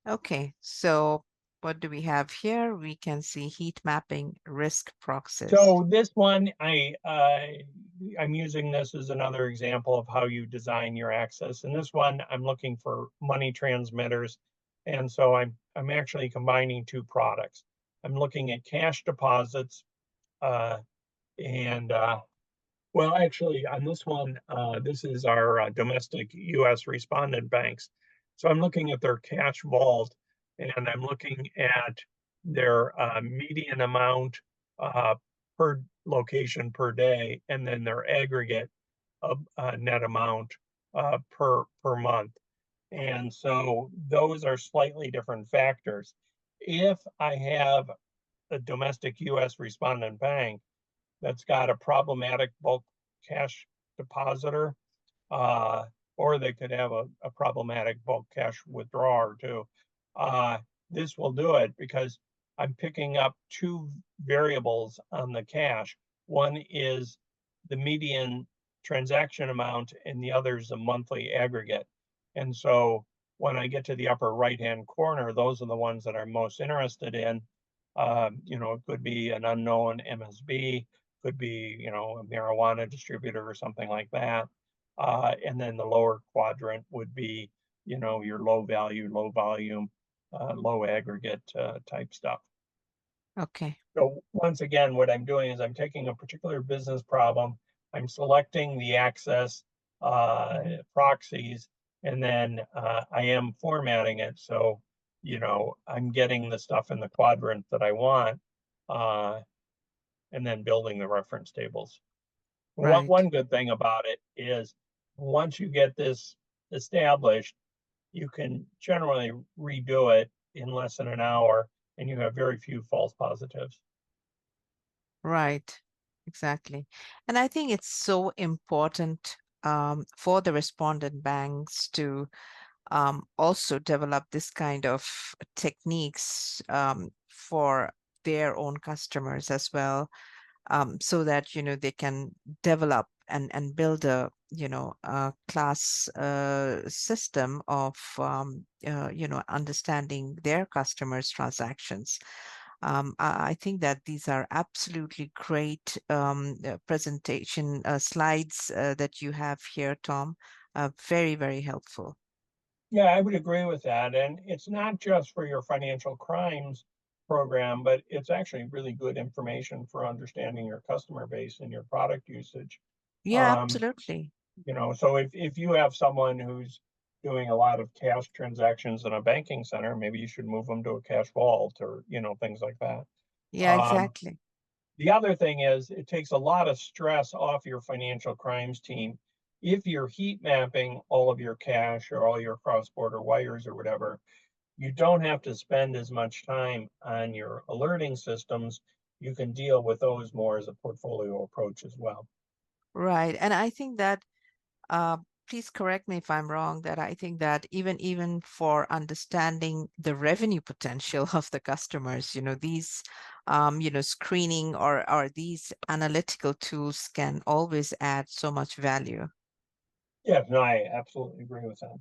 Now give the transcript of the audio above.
Okay, so what do we have here? We can see heat mapping risk proxies. So this one, I'm using this as another example of how you design your access. In this one, I'm looking for money transmitters, and so I'm actually combining two products. I'm looking at cash deposits, uh, and well, actually, on this one, this is our domestic U.S. respondent banks. So I'm looking at their cash vault, and I'm looking at their median amount uh, per location per day, and then their aggregate of net amount per month. And so those are slightly different factors. If I have a domestic U.S. respondent bank that's got a problematic bulk cash depositor, uh, or they could have a problematic bulk cash withdrawer too. Uh, this will do it because I'm picking up two variables on the cash. One is the median transaction amount, and the other is the monthly aggregate. And so when I get to the upper right hand corner, those are the ones that I'm most interested in. It could be an unknown MSB, could be, a marijuana distributor or something like that. And then the lower quadrant would be, your low value, low volume, low aggregate type stuff. Okay, So once again, what I'm doing is I'm taking a particular business problem, I'm selecting the access proxies, and then I am formatting it. So, I'm getting the stuff in the quadrant that I want, uh, and then building the reference tables. One right. good thing about it is once you get this established, you can generally redo it in less than an hour, and you have very few false positives. Right, exactly. And I think it's so important for the respondent banks to also develop this kind of techniques for their own customers as well, so that they can develop and build a class system of understanding their customers' transactions. I think that these are absolutely great presentation slides that you have here, Tom. Very, very helpful. Yeah, I would agree with that. And it's not just for your financial crimes program, but it's actually really good information for understanding your customer base and your product usage. Yeah, Um, absolutely. so if you have someone who's doing a lot of cash transactions in a banking center, maybe you should move them to a cash vault or, things like that. Yeah, Um, exactly. the other thing is it takes a lot of stress off your financial crimes team. If you're heat mapping all of your cash or all your cross-border wires or whatever, you don't have to spend as much time on your alerting systems. You can deal with those more as a portfolio approach as well. Right. And I think that uh, please correct me if I'm wrong, that I think that even for understanding the revenue potential of the customers, these screening or these analytical tools can always add so much value. Yeah, no, I absolutely agree with that.